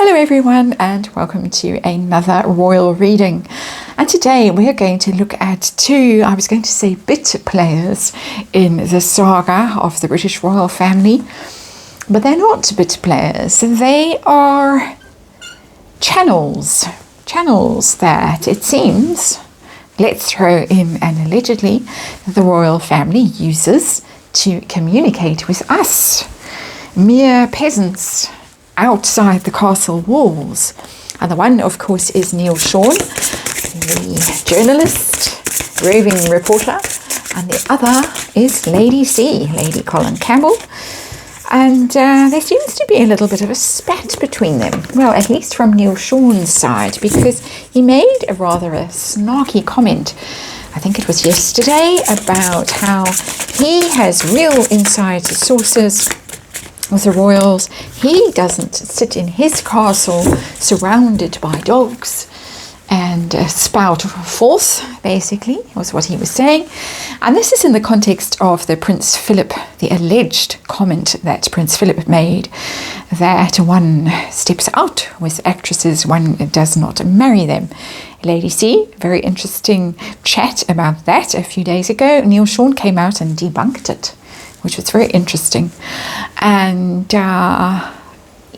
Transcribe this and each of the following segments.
Hello everyone and welcome to another royal reading, and today we're going to look at two, I was going to say bit players in the saga of the British royal family, but they're not bit players. They are channels that it seems, let's throw in an allegedly, the royal family uses to communicate with us, mere peasants outside the castle walls. And the one, of course, is Neil Sean, the journalist, roving reporter, and the other is Lady C, Lady Colin Campbell. And there seems to be a little bit of a spat between them. Well, at least from Neil Sean's side, because he made a rather snarky comment, I think it was yesterday, about how he has real inside sources with the royals. He doesn't sit in his castle surrounded by dogs and spout forth, basically, was what he was saying. And this is in the context of the Prince Philip, the alleged comment that Prince Philip made, that one steps out with actresses, one does not marry them. Lady C, very interesting chat about that a few days ago. Neil Sean came out and debunked it, which was very interesting, and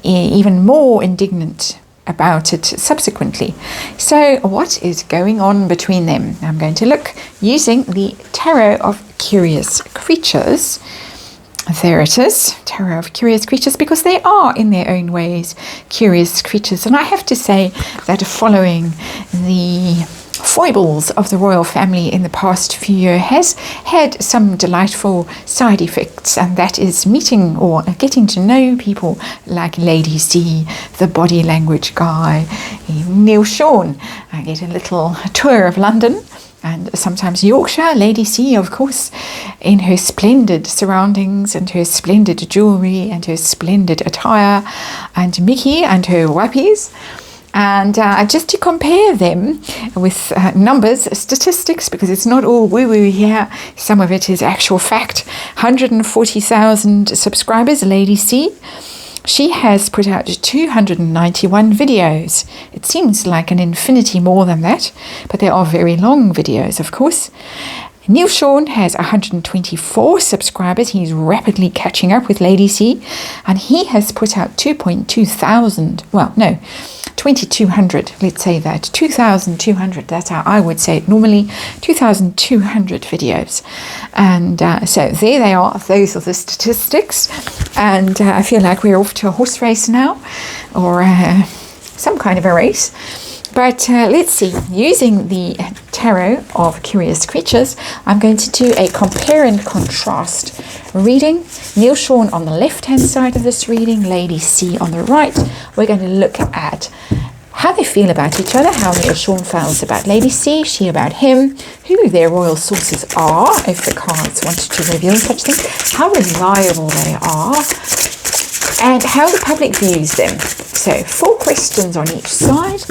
even more indignant about it subsequently. So what is going on between them? I'm going to look using the Tarot of Curious Creatures. There it is, Tarot of Curious Creatures, because they are in their own ways curious creatures. And I have to say that following the foibles of the royal family in the past few years has had some delightful side effects, and that is meeting or getting to know people like Lady C, the body language guy, Neil Sean. I get a little tour of London and sometimes Yorkshire. Lady C, of course, in her splendid surroundings and her splendid jewellery and her splendid attire, and Mickey and her wappies. And just to compare them with numbers, statistics, because it's not all woo-woo here, some of it is actual fact. 140,000 subscribers, Lady C. She has put out 291 videos. It seems like an infinity more than that, but they are very long videos, of course. Neil Sean has 124 subscribers. He's rapidly catching up with Lady C, and he has put out 2,200, let's say that, 2,200, that's how I would say it normally, 2,200 videos. And so there they are, those are the statistics, and I feel like we're off to a horse race now, or some kind of a race. But let's see, using the Tarot of Curious Creatures, I'm going to do a compare and contrast reading. Neil Sean on the left-hand side of this reading, Lady C on the right. We're going to look at how they feel about each other, how Neil Sean feels about Lady C, she about him, who their royal sources are, if the cards wanted to reveal such things, how reliable they are, and how the public views them. So 4 questions on each side.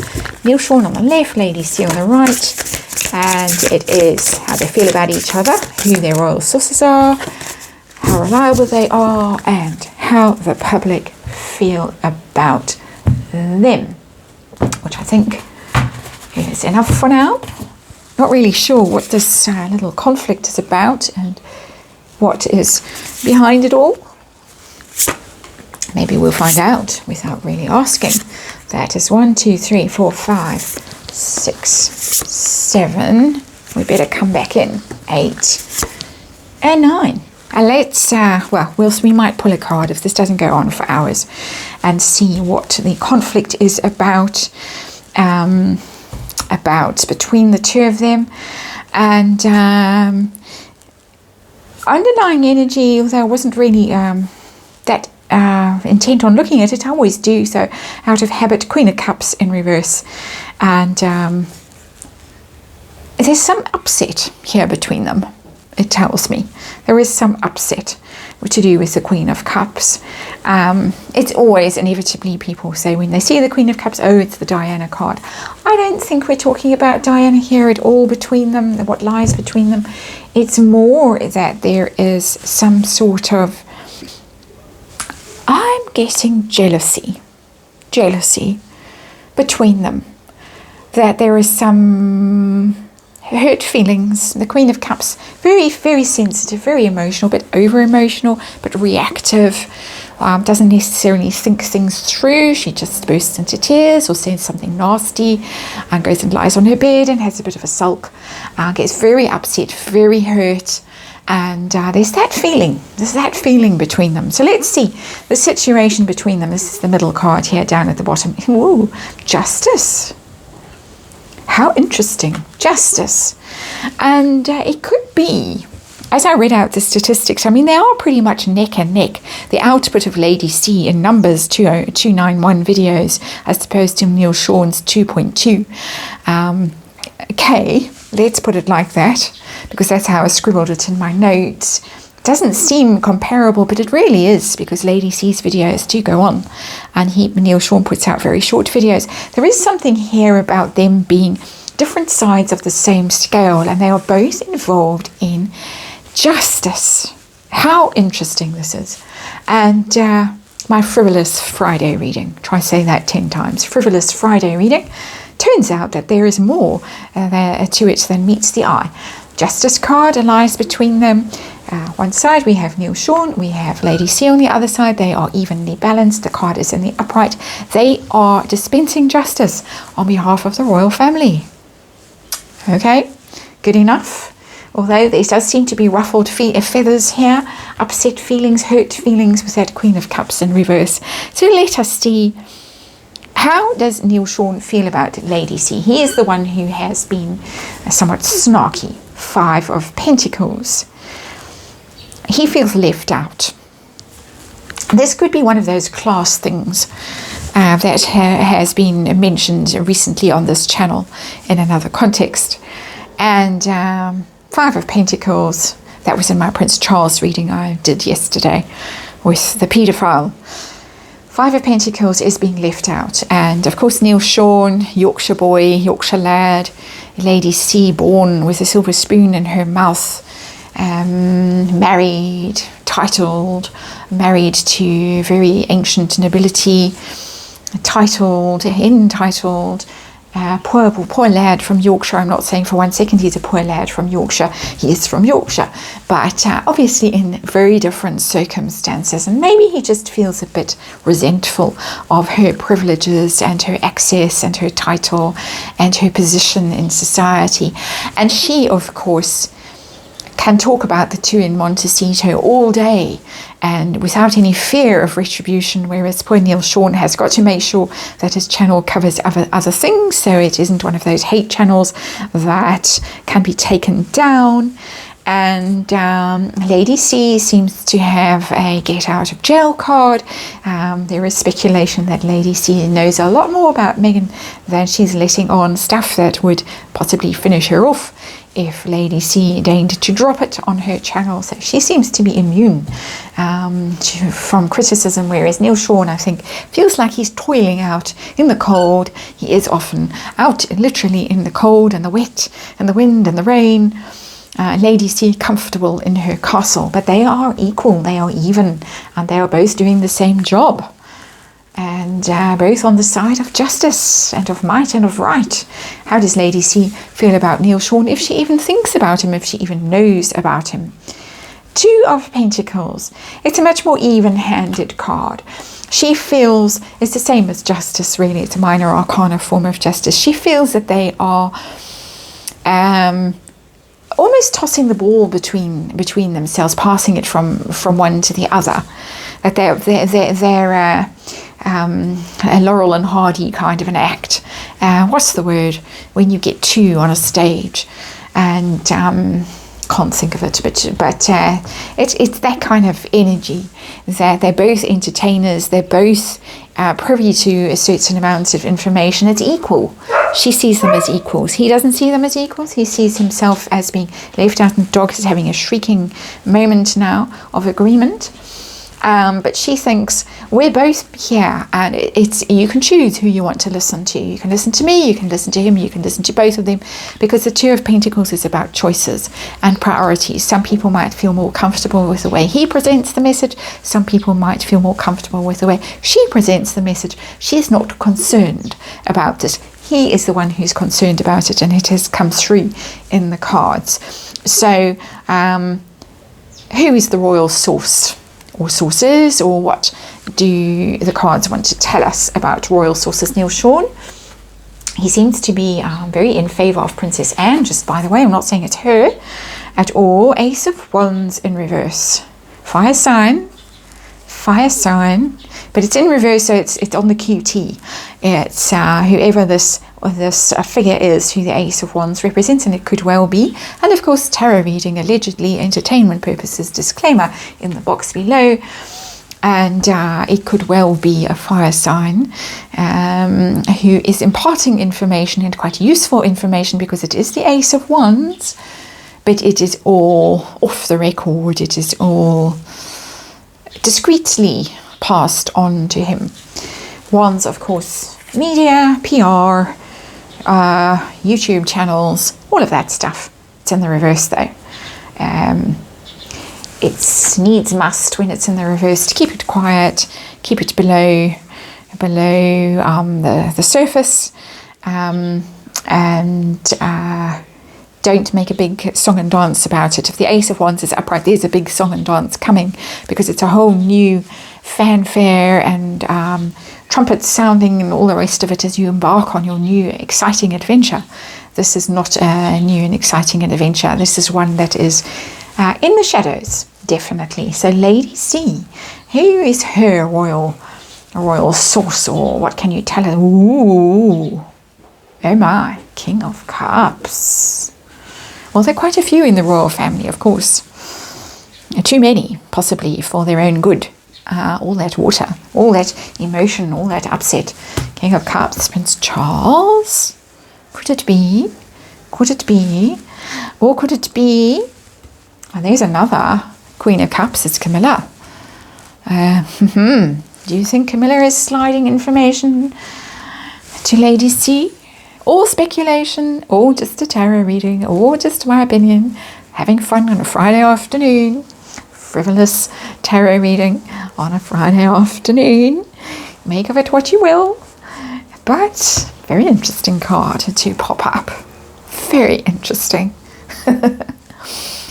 Neil Sean on the left, Lady C on the right, and it is how they feel about each other, who their royal sources are, how reliable they are, and how the public feel about them, which I think is enough for now. Not really sure what this little conflict is about and what is behind it all. Maybe we'll find out without really asking. That is 1, 2, 3, 4, 5, 6, 7. We better come back in. 8 and 9. And let's, we might pull a card if this doesn't go on for hours and see what the conflict is about between the two of them. And underlying energy, although I wasn't really that intent on looking at it, I always do so out of habit. Queen of Cups in reverse, and there's some upset here between them. It tells me there is some upset to do with the Queen of Cups. It's always inevitably people say when they see the Queen of Cups, oh, it's the Diana card. I don't think we're talking about Diana here at all between them, what lies between them. It's more that there is some sort of, I'm guessing, jealousy jealousy between them, that there is some hurt feelings. The Queen of Cups, very, very sensitive, very emotional, but over-emotional, but reactive. Doesn't necessarily think things through. She just bursts into tears or says something nasty and goes and lies on her bed and has a bit of a sulk. Gets very upset, very hurt. And there's that feeling between them. So let's see the situation between them. This is the middle card here down at the bottom. Ooh, Justice. How interesting. Justice. And it could be, as I read out the statistics, I mean, they are pretty much neck and neck. The output of Lady C in numbers, 291 videos, as opposed to Neil Sean's 2.2. Okay, let's put it like that, because that's how I scribbled it in my notes. Doesn't seem comparable, but it really is, because Lady C's videos do go on, and Neil Sean puts out very short videos. There is something here about them being different sides of the same scale, and they are both involved in justice. How interesting this is. And my Frivolous Friday reading, try saying that 10 times, Frivolous Friday reading, turns out that there is more to it than meets the eye. Justice card lies between them. One side we have Neil Sean, we have Lady C on the other side. They are evenly balanced. The card is in the upright. They are dispensing justice on behalf of the royal family. Okay, good enough. Although there does seem to be ruffled feathers here, upset feelings, hurt feelings with that Queen of Cups in reverse. So let us see, how does Neil Sean feel about Lady C? He is the one who has been somewhat snarky. 5 of Pentacles. He feels left out. This could be one of those class things that has been mentioned recently on this channel in another context. And 5 of Pentacles, that was in my Prince Charles reading I did yesterday with the paedophile. 5 of Pentacles is being left out. And of course Neil Sean, Yorkshire boy, Yorkshire lad, Lady C born with a silver spoon in her mouth, married, titled, married to very ancient nobility, titled, entitled, poor lad from Yorkshire. I'm not saying for one second he's a poor lad from Yorkshire. He is from Yorkshire, but obviously in very different circumstances. And maybe he just feels a bit resentful of her privileges and her access and her title and her position in society. And she, of course, can talk about the two in Montecito all day and without any fear of retribution, whereas poor Neil Sean has got to make sure that his channel covers other things, so it isn't one of those hate channels that can be taken down. And Lady C seems to have a get out of jail card. There is speculation that Lady C knows a lot more about Meghan than she's letting on, stuff that would possibly finish her off if Lady C deigned to drop it on her channel. So she seems to be immune from criticism, whereas Neil Sean, I think, feels like he's toiling out in the cold. He is often out literally in the cold and the wet and the wind and the rain. Lady C comfortable in her castle, but they are equal, they are even, and they are both doing the same job, and both on the side of justice and of might and of right. How does Lady C feel about Neil Sean, if she even thinks about him, if she even knows about him? 2 of Pentacles. It's a much more even-handed card. She feels it's the same as justice, really. It's a minor arcana form of justice. She feels that they are almost tossing the ball between themselves, passing it from one to the other. That they're a Laurel and Hardy kind of an act. What's the word when you get 2 on a stage? And can't think of it, but it's that kind of energy, that they're both entertainers, they're both privy to a certain amount of information. It's equal. She sees them as equals. He doesn't see them as equals. He sees himself as being left out in the dogs, as having a shrieking moment now of agreement. But she thinks we're both here, and it's you can choose who you want to listen to. You can listen to me, you can listen to him, you can listen to both of them, because the Two of Pentacles is about choices and priorities. Some people might feel more comfortable with the way he presents the message. Some people might feel more comfortable with the way she presents the message. She's not concerned about it. He is the one who's concerned about it, and it has come through in the cards. So who is the royal source or sources, or what do the cards want to tell us about royal sources? Neil Sean, he seems to be very in favour of Princess Anne, just by the way. I'm not saying it's her at all. Ace of Wands in reverse. Fire sign, but it's in reverse, so it's on the QT. It's whoever this figure is, who the Ace of Wands represents, and it could well be. And of course, tarot reading, allegedly entertainment purposes, disclaimer in the box below. And it could well be a fire sign who is imparting information, and quite useful information, because it is the Ace of Wands, but it is all off the record. It is all discreetly passed on to him. Wands, of course, media, PR, YouTube channels, all of that stuff. It's in the reverse though. It's needs must when it's in the reverse to keep it quiet, keep it below the surface, and don't make a big song and dance about it. If the Ace of Wands is upright, there's a big song and dance coming, because it's a whole new fanfare and trumpets sounding and all the rest of it as you embark on your new exciting adventure. This is not a new and exciting adventure. This is one that is in the shadows, definitely. So Lady C, who is her royal source, or what can you tell her? Ooh, oh my, King of Cups. Well, there are quite a few in the royal family, of course. Too many, possibly, for their own good. All that water, all that emotion, all that upset. King of Cups, Prince Charles. Could it be? Could it be? Or could it be? And there's another Queen of Cups. It's Camilla. Do you think Camilla is sliding information to Lady C? All speculation, or just a tarot reading, or just my opinion. Having fun on a Friday afternoon. Frivolous tarot reading on a Friday afternoon. Make of it what you will. But very interesting card to pop up. Very interesting.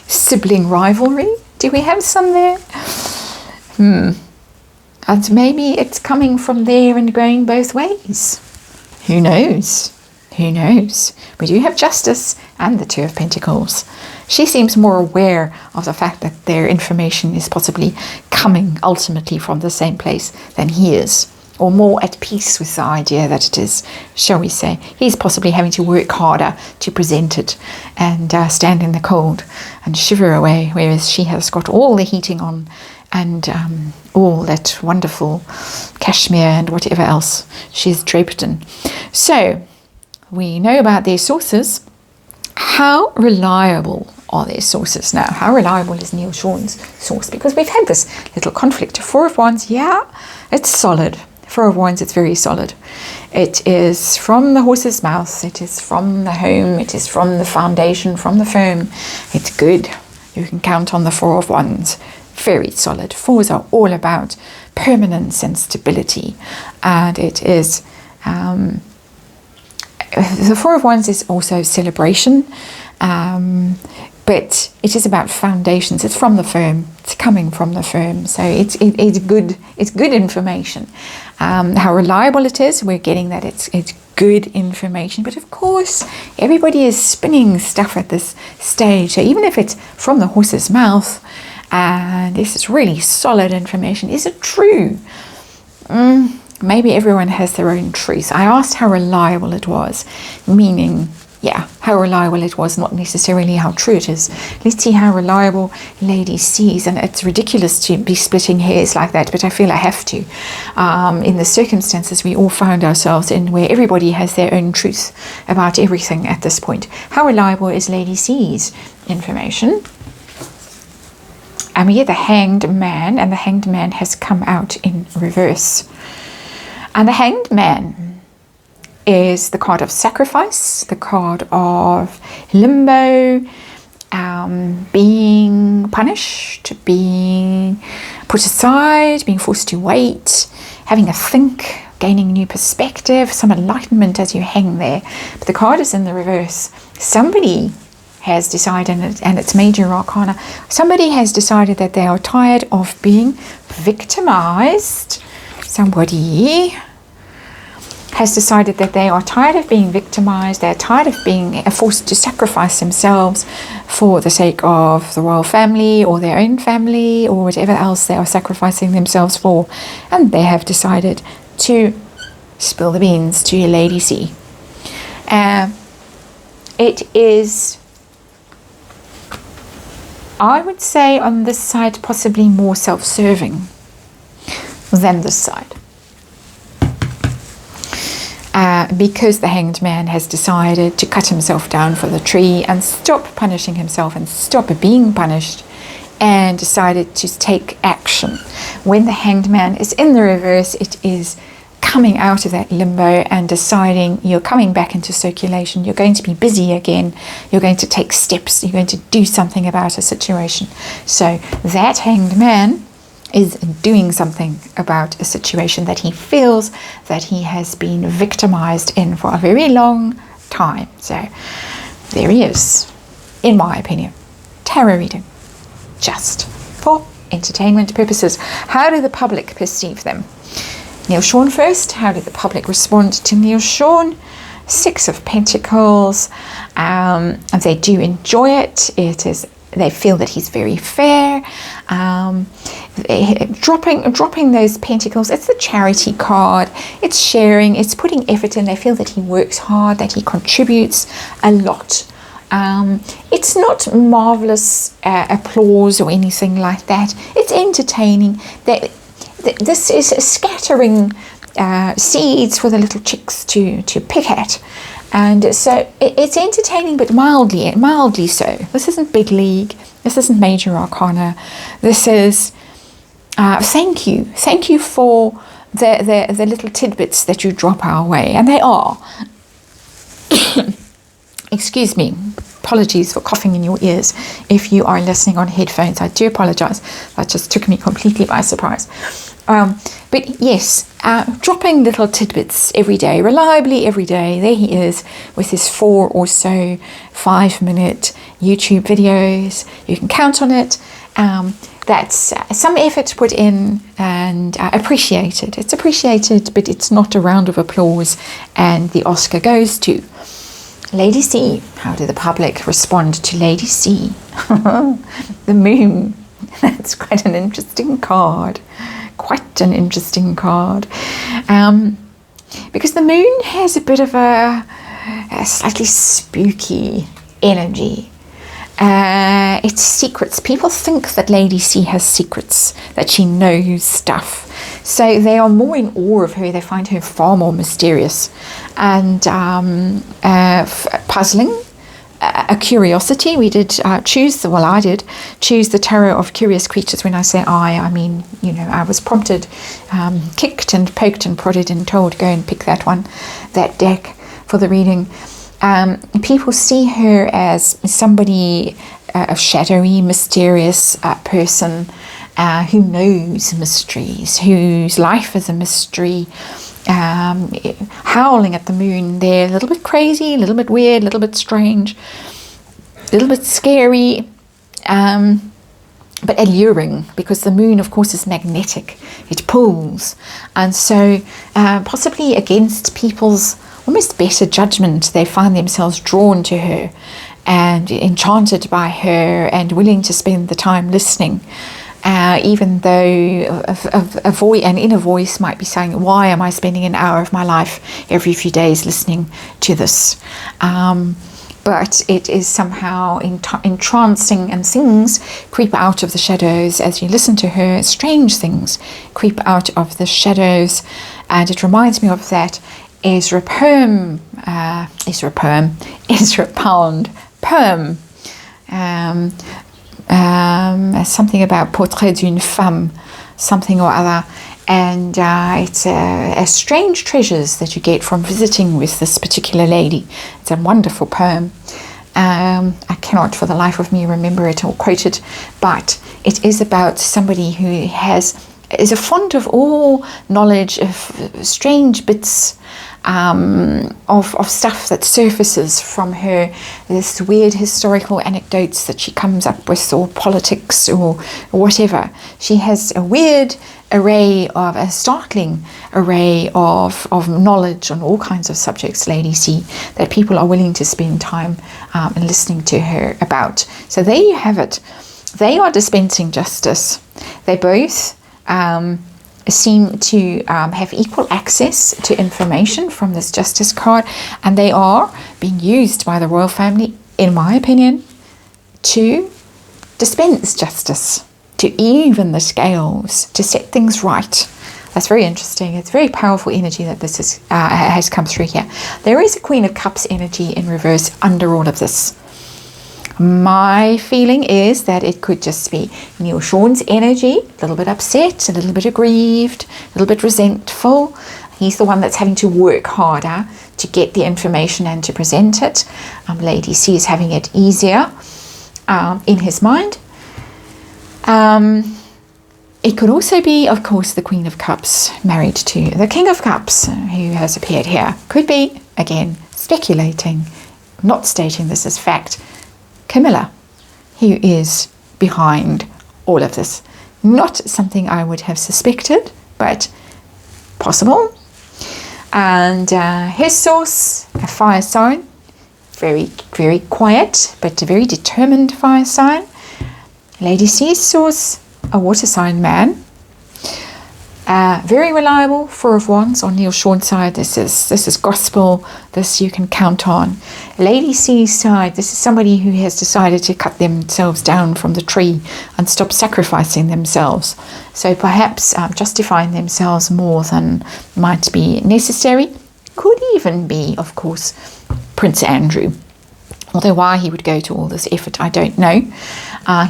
Sibling rivalry. Do we have some there? And maybe it's coming from there and going both ways. Who knows? Who knows? We do have Justice and the Two of Pentacles. She seems more aware of the fact that their information is possibly coming ultimately from the same place than he is, or more at peace with the idea that it is, shall we say. He's possibly having to work harder to present it and stand in the cold and shiver away, whereas she has got all the heating on and all that wonderful cashmere and whatever else she's draped in. So we know about their sources. How reliable are their sources now? How reliable is Neil Sean's source? Because we've had this little conflict. Four of Wands, yeah, it's solid. Four of Wands, it's very solid. It is from the horse's mouth. It is from the home. It is from the foundation, from the firm. It's good. You can count on the Four of Wands. Very solid. Fours are all about permanence and stability. And it is... the Four of Wands is also celebration, but it is about foundations. It's from the firm. It's coming from the firm. So it's good. It's good information. How reliable it is, we're getting that it's good information. But of course, everybody is spinning stuff at this stage. So even if it's from the horse's mouth, and this is really solid information, is it true? Maybe everyone has their own truth. I asked how reliable it was, meaning, yeah, how reliable it was, not necessarily how true it is. Let's see how reliable Lady C is. And it's ridiculous to be splitting hairs like that, but I feel I have to. In the circumstances we all found ourselves in, where everybody has their own truth about everything at this point. How reliable is Lady C's information? And we get the Hanged Man, and the Hanged Man has come out in reverse. And the Hanged Man is the card of sacrifice, the card of limbo, being punished, being put aside, being forced to wait, having a think, gaining new perspective, some enlightenment as you hang there. But the card is in the reverse. Somebody has decided, and it's major arcana, somebody has decided that they are tired of being victimized. Somebody has decided that they are tired of being victimized, they're tired of being forced to sacrifice themselves for the sake of the royal family or their own family or whatever else they are sacrificing themselves for, and they have decided to spill the beans to Lady C. It is, I would say, on this side possibly more self-serving than this side. Because the Hanged Man has decided to cut himself down for the tree and stop punishing himself and stop being punished, and decided to take action. When the Hanged Man is in the reverse, it is coming out of that limbo and deciding you're coming back into circulation, you're going to be busy again, you're going to take steps, you're going to do something about a situation. So that Hanged Man is doing something about a situation that he feels that he has been victimized in for a very long time. So there he is, in my opinion. Tarot reading, just for entertainment purposes. How do the public perceive them? Neil Sean first. How did the public respond to Neil Sean? Six of Pentacles. They do enjoy it. They feel that he's very fair. Dropping those pentacles, it's the charity card. It's sharing, it's putting effort in. They feel that he works hard, that he contributes a lot. It's not marvelous applause or anything like that. It's entertaining. This is scattering seeds for the little chicks to pick at. And so it's entertaining, but mildly so. This isn't big league. This isn't major arcana. This is thank you for the little tidbits that you drop our way, and they are. Excuse me. Apologies for coughing in your ears. If you are listening on headphones, I do apologize. That just took me completely by surprise. But yes, dropping little tidbits every day, reliably every day. There he is with his 4 or so 5-minute YouTube videos. You can count on it. That's some effort put in and appreciated. It's appreciated, but it's not a round of applause and the Oscar goes to Lady C. How do the public respond to Lady C? The Moon. That's quite an interesting card. Quite an interesting card. Because the Moon has a bit of a slightly spooky energy. It's secrets. People think that Lady C has secrets, that she knows stuff. So they are more in awe of her. They find her far more mysterious and puzzling. A curiosity. We did I did choose the Tarot of Curious Creatures. When I say I mean, I was prompted, kicked and poked and prodded and told, go and pick that deck for the reading. People see her as somebody, a shadowy, mysterious person who knows mysteries, whose life is a mystery, howling at the moon there, a little bit crazy, a little bit weird, a little bit strange, a little bit scary, but alluring, because the moon, of course, is magnetic. It pulls. And so possibly against people's almost better judgment, they find themselves drawn to her and enchanted by her and willing to spend the time listening. Even though an inner voice might be saying, why am I spending an hour of my life every few days listening to this? But it is somehow entrancing, and things creep out of the shadows as you listen to her. Strange things creep out of the shadows, and it reminds me of that Ezra Pound poem. something about Portrait d'une femme, something or other. And it's a strange treasures that you get from visiting with this particular lady. It's a wonderful poem. I cannot for the life of me remember it or quote it, but it is about somebody who is a fond of all knowledge of strange bits of stuff that surfaces from her, this weird historical anecdotes that she comes up with, or politics or whatever. She has a startling array of knowledge on all kinds of subjects, Lady C, that people are willing to spend time in listening to her about. So there you have it. They are dispensing justice. They both seem to have equal access to information from this justice card, and they are being used by the royal family, in my opinion, to dispense justice, to even the scales, to set things right. That's very interesting. It's very powerful energy that this has come through here. There is a Queen of Cups energy in reverse under all of this. My feeling is that it could just be Neil Sean's energy, a little bit upset, a little bit aggrieved, a little bit resentful. He's the one that's having to work harder to get the information and to present it. Lady C is having it easier in his mind. It could also be, of course, the Queen of Cups married to the King of Cups who has appeared here. Could be, again, speculating, not stating this as fact, Camilla, who is behind all of this. Not something I would have suspected, but possible. And his source, a fire sign, very, very quiet, but a very determined fire sign. Lady C's source, a water sign man. Very reliable, Four of Wands on Neil Sean's side. This is gospel. This you can count on. Lady C's side, this is somebody who has decided to cut themselves down from the tree and stop sacrificing themselves. So perhaps justifying themselves more than might be necessary. Could even be, of course, Prince Andrew. Although why he would go to all this effort, I don't know.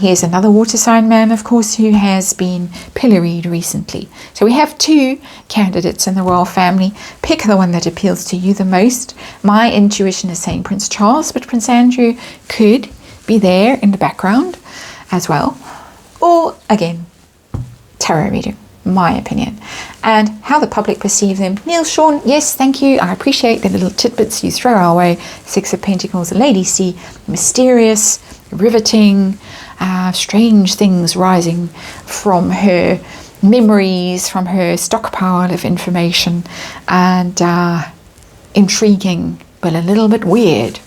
Here's another water sign man, of course, who has been pilloried recently. So we have two candidates in the royal family. Pick the one that appeals to you the most. My intuition is saying Prince Charles, but Prince Andrew could be there in the background as well. Or, again, tarot reading, my opinion. And how the public perceive them. Neil Sean, yes, thank you. I appreciate the little tidbits you throw our way. Six of Pentacles, Lady C, mysterious, riveting, strange things rising from her memories, from her stockpile of information, and intriguing, but a little bit weird.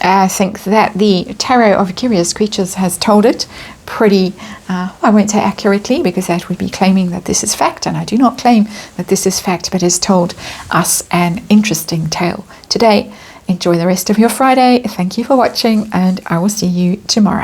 I think that the Tarot of Curious Creatures has told it pretty, I won't say accurately, because that would be claiming that this is fact, and I do not claim that this is fact, but has told us an interesting tale today. Enjoy the rest of your Friday. Thank you for watching, and I will see you tomorrow.